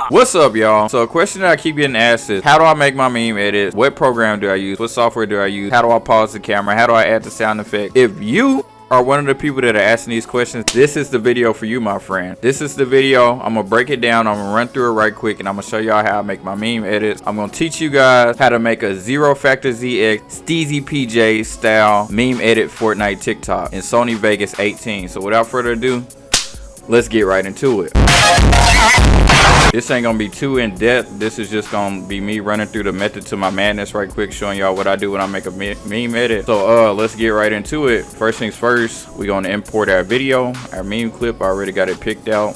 What's up, y'all? So a question that I keep getting asked is, how do I make my meme edits? What program do I use? What software do I use? How do I pause the camera? How do I add the sound effect? If you are one of the people that are asking these questions, this is the video for you, my friend. This is the video. I'm gonna break it down. I'm gonna run through it right quick, and I'm gonna show y'all how I make my meme edits. I'm gonna teach you guys how to make a 0 Factor ZX SteezyPJ style meme edit Fortnite TikTok in Sony Vegas 18. So without further ado, let's get right into it. This ain't gonna be too in depth. This is just gonna be me running through the method to my madness right quick, showing y'all what I do when I make a meme edit. So let's get right into it. First things first, we gonna import our video, our meme clip. I already got it picked out.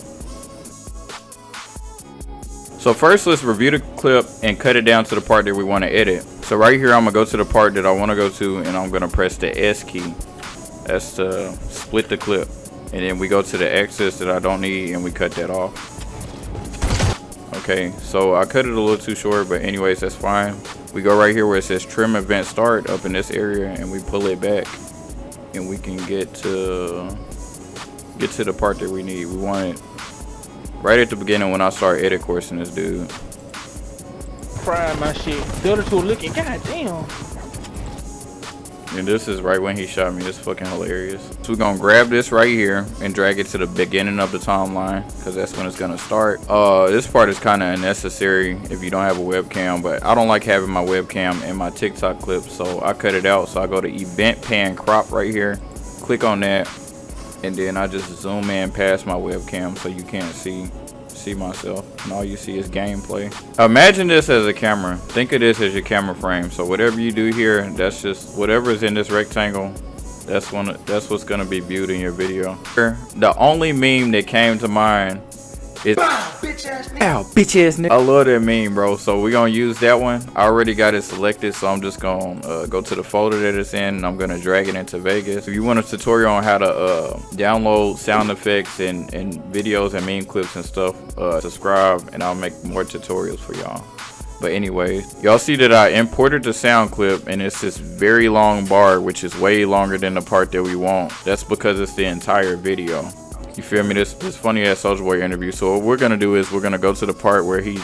So first, let's review the clip and cut it down to the part that we want to edit. So right here, I'm gonna go to the part that I want to go to, and I'm gonna press the S key. That's to split the clip. And then we go to the excess that I don't need, and we cut that off. Okay, so I cut it a little too short, but anyways, that's fine. We go right here where it says trim event start up in this area, and we pull it back, and we can get to the part that we need. We want it right at the beginning when I start edit coursing this dude. Frying my shit. The other two looking, goddamn. And this is right when he shot me. It's fucking hilarious. So we're gonna grab this right here and drag it to the beginning of the timeline, because that's when it's gonna start. This part is kind of unnecessary if you don't have a webcam, but I don't like having my webcam in my TikTok clips, so I cut it out. So I go to event pan crop right here, click on that, and then I just zoom in past my webcam so you can't see myself, and all you see is gameplay. Imagine this as a camera. Think of this as your camera frame. So whatever you do here, that's just whatever is in this rectangle. That's what's gonna be viewed in your video. The only meme that came to mind is bitch ass nigga. I love that meme, bro. So we're gonna use that one. I already got it selected, so I'm just gonna go to the folder that it's in, and I'm gonna drag it into Vegas. If you want a tutorial on how to download sound effects and videos and meme clips and stuff, subscribe, and I'll make more tutorials for y'all. But anyway, y'all see that I imported the sound clip, and it's this very long bar, which is way longer than the part that we want. That's because it's the entire video. You feel me? This funny ass Soulja Boy interview. So what we're gonna do is we're gonna go to the part where he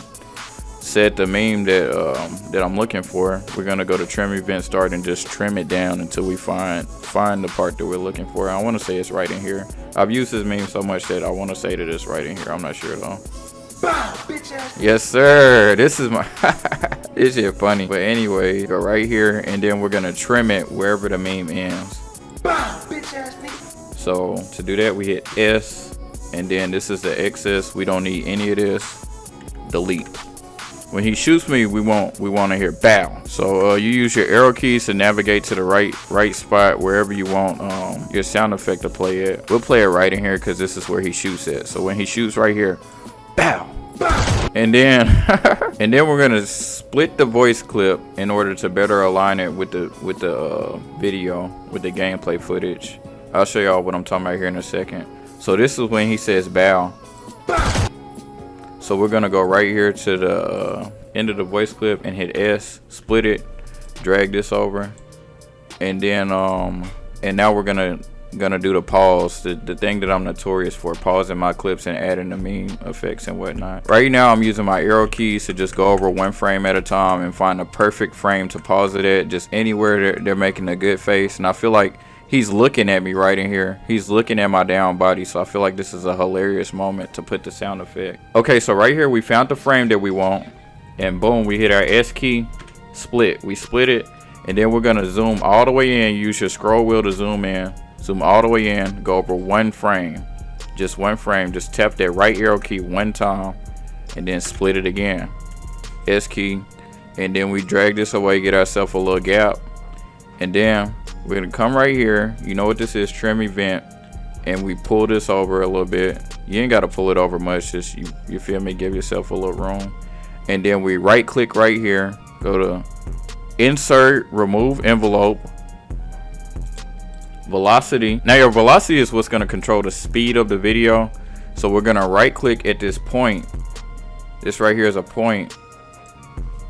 said the meme that I'm looking for. We're gonna go to trim event start and just trim it down until we find the part that we're looking for. I want to say it's right in here. I've used this meme so much that I want to say that it's right in here. I'm not sure though. Yes sir. This is my this shit funny. But anyway, go right here, and then we're gonna trim it wherever the meme ends. So to do that, we hit S, and then this is the excess. We don't need any of this. Delete. When he shoots me, we want to hear bow. So you use your arrow keys to navigate to the right spot wherever you want your sound effect to play at. We'll play it right in here because this is where he shoots at. So when he shoots right here, bow. And then and then we're gonna split the voice clip in order to better align it with the video, with the gameplay footage. I'll show y'all what I'm talking about here in a second. So this is when he says bow. So we're gonna go right here to the end of the voice clip and hit S, split it, drag this over, and then and now we're gonna do the pause, the thing that I'm notorious for, pausing my clips and adding the meme effects and whatnot. Right now I'm using my arrow keys to just go over one frame at a time and find the perfect frame to pause it at, just anywhere they're making a good face. And I feel like he's looking at me right in here. He's looking at my down body, so I feel like this is a hilarious moment to put the sound effect. Okay, so right here we found the frame that we want, and boom, we hit our S key, split. We split it, and then we're gonna zoom all the way in. Use your scroll wheel to zoom in. Zoom all the way in, go over one frame, just one frame. Just tap that right arrow key one time, and then split it again. S key, and then we drag this away, get ourselves a little gap, and then we're gonna come right here. You know what this is, trim event, and we pull this over a little bit. You ain't gotta pull it over much, just you feel me, give yourself a little room. And then we right click right here, go to insert, remove envelope, velocity. Now your velocity is what's gonna control the speed of the video. So we're gonna right click at this point. This right here is a point,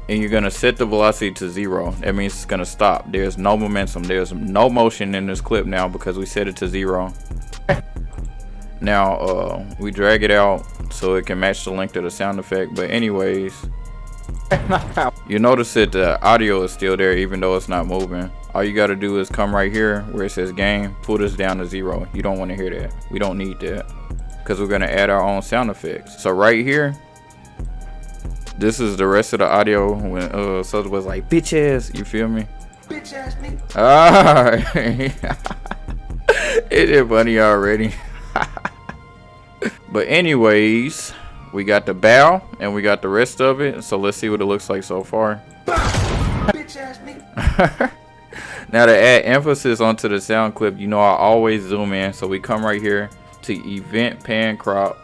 and you're gonna set the velocity to 0. That means it's gonna stop. There's no momentum, there's no motion in this clip now because we set it to 0. Now we drag it out so it can match the length of the sound effect. But anyways, you notice that the audio is still there even though it's not moving. All you got to do is come right here where it says game, pull this down to 0. You don't want to hear that. We don't need that because we're going to add our own sound effects. So right here, this is the rest of the audio when Southern was like, bitch ass, you feel me? Bitch ass me. Alright. It is funny already. But anyways, we got the bow and we got the rest of it. So let's see what it looks like so far. Bitch ass me. Now to add emphasis onto the sound clip, you know I always zoom in. So we come right here to event pan crop.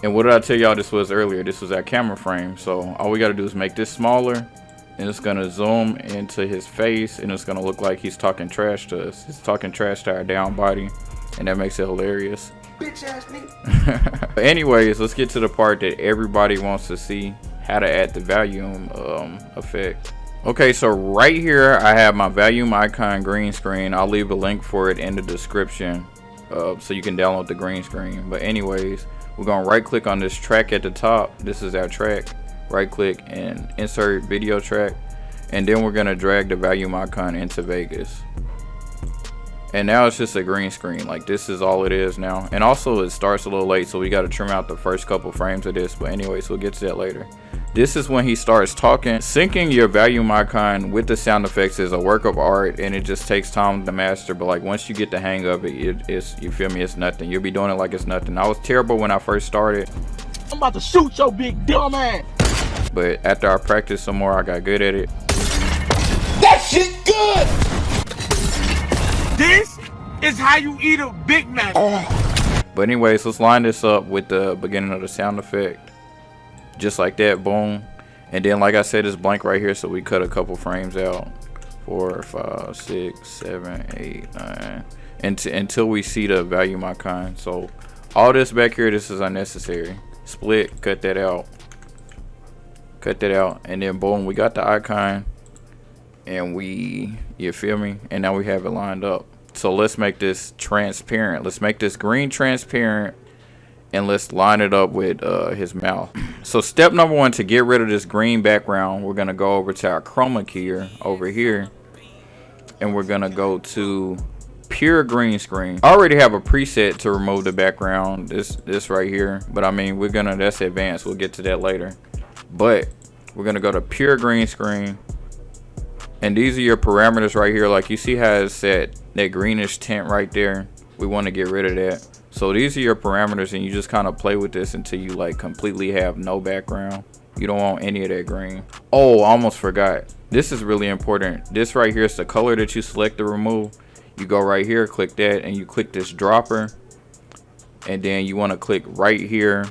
And what did I tell y'all this was earlier? This was our camera frame. So all we got to do is make this smaller. And it's going to zoom into his face. And it's going to look like he's talking trash to us. He's talking trash to our down body. And that makes it hilarious. Bitch ass me. But anyways, let's get to the part that everybody wants to see. How to add the volume effect. Okay, so right here I have my volume icon green screen. I'll leave a link for it in the description. So you can download the green screen. But anyways, we're gonna right click on this track at the top. This is our track. Right click and insert video track, and then we're gonna drag the volume icon into Vegas. And now it's just a green screen. Like, this is all it is now. And also it starts a little late, so we got to trim out the first couple frames of this. But anyways, we'll get to that later. This is when he starts talking. Syncing your volume icon with the sound effects is a work of art, and it just takes time to master. But like, once you get the hang of it, it's, you feel me, it's nothing. You'll be doing it like it's nothing. I was terrible when I first started. I'm about to shoot your big dumb ass. But after I practiced some more, I got good at it. That shit good! This is how you eat a Big Mac. But anyways, let's line this up with the beginning of the sound effect. Just like that, boom. And then like I said, it's blank right here, so we cut a couple frames out. 4, 5, 6, 7, 8, 9. Until we see the volume icon. So all this back here, this is unnecessary. Split, cut that out. Cut that out. And then boom, we got the icon. And we, you feel me? And now we have it lined up. So let's make this transparent. Let's make this green transparent. And let's line it up with his mouth. So step number 1, to get rid of this green background, we're gonna go over to our chroma keyer over here, and we're gonna go to pure green screen. I already have a preset to remove the background, this right here, but I mean, that's advanced, we'll get to that later. But we're gonna go to pure green screen, and these are your parameters right here. Like, you see how it's set, that greenish tint right there. We want to get rid of that. So these are your parameters, and you just kind of play with this until you like completely have no background. You don't want any of that green. Oh, I almost forgot. This is really important. This right here is the color that you select to remove. You go right here, click that, and you click this dropper. And then you want to click right here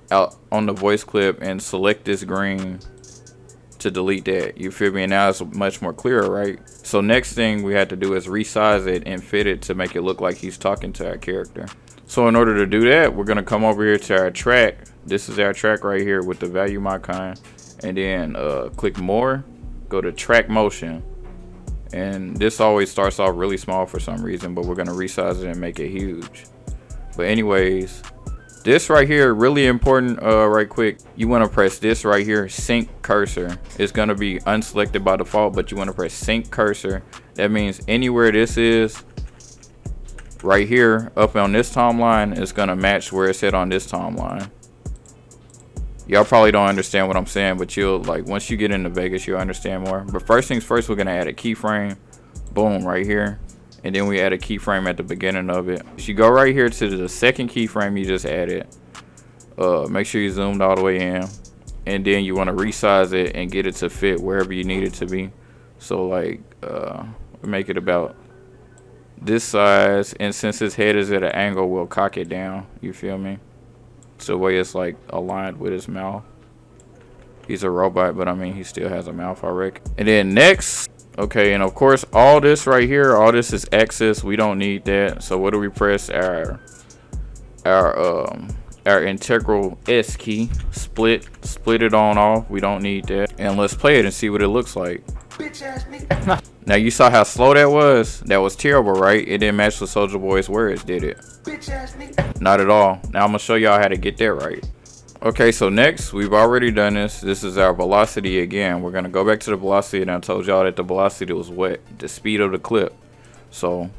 out on the voice clip and select this green to delete that. You feel me? And now it's much more clearer, right? So next thing we had to do is resize it and fit it to make it look like he's talking to our character. So in order to do that, we're gonna come over here to our track. This is our track right here with the volume icon, and then click more, go to track motion, and this always starts off really small for some reason, but we're gonna resize it and make it huge. But anyways, this right here, really important. Right quick, you want to press this right here, sync cursor. It's gonna be unselected by default, but you want to press sync cursor. That means anywhere this is right here up on this timeline is gonna match where it's at on this timeline. Y'all probably don't understand what I'm saying, but you'll, like, once you get into Vegas, you'll understand more. But first things first, we're gonna add a keyframe, boom, right here. And then we add a keyframe at the beginning of it. So you go right here to the second keyframe you just added. Make sure you zoomed all the way in. And then you want to resize it and get it to fit wherever you need it to be. So like, make it about this size. And since his head is at an angle, we'll cock it down. You feel me? So the way it's like aligned with his mouth. He's a robot, but I mean, he still has a mouth, I reckon. And then next, okay, and of course all this right here, all this is access. We don't need that. So what do we press? Our integral S key, split it on off. We don't need that. And let's play it and see what it looks like. Now you saw how slow that was? That was terrible, right? It didn't match the Soulja Boy's words, did it? Not at all. Now I'm gonna show y'all how to get that right. Okay, so next, we've already done this. This is our velocity again. We're gonna go back to the velocity, and I told y'all that the velocity was what? The speed of the clip. So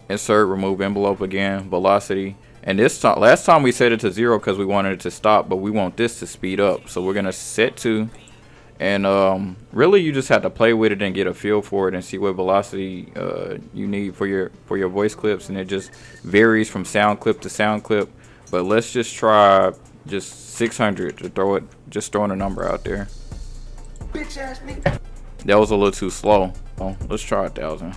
insert, remove envelope again, velocity. And this time, last time we set it to 0 because we wanted it to stop, but we want this to speed up. So we're gonna set to, and really you just have to play with it and get a feel for it and see what velocity you need for your voice clips, and it just varies from sound clip to sound clip. But let's just try just 600 to throw it, just throwing a number out there. That was a little too slow. Oh, let's try 1,000.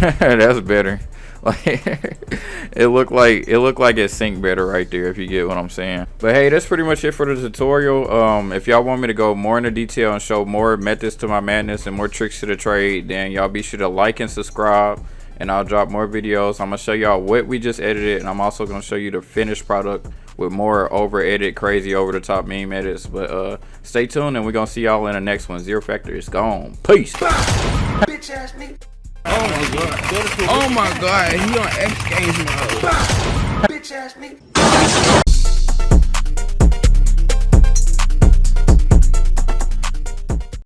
That's better. Like it looked like it synced better right there, if you get what I'm saying. But hey, that's pretty much it for the tutorial. If y'all want me to go more into detail and show more methods to my madness and more tricks to the trade, then y'all be sure to like and subscribe, and I'll drop more videos. I'm gonna show y'all what we just edited, and I'm also gonna show you the finished product with more over edit, crazy over the top meme edits. But stay tuned, and we're gonna see y'all in the next one. Zero Factor is gone. Peace. Bitch ass nigga. Oh my god. Oh my god, he on X Games mode. Bitch ass nigga.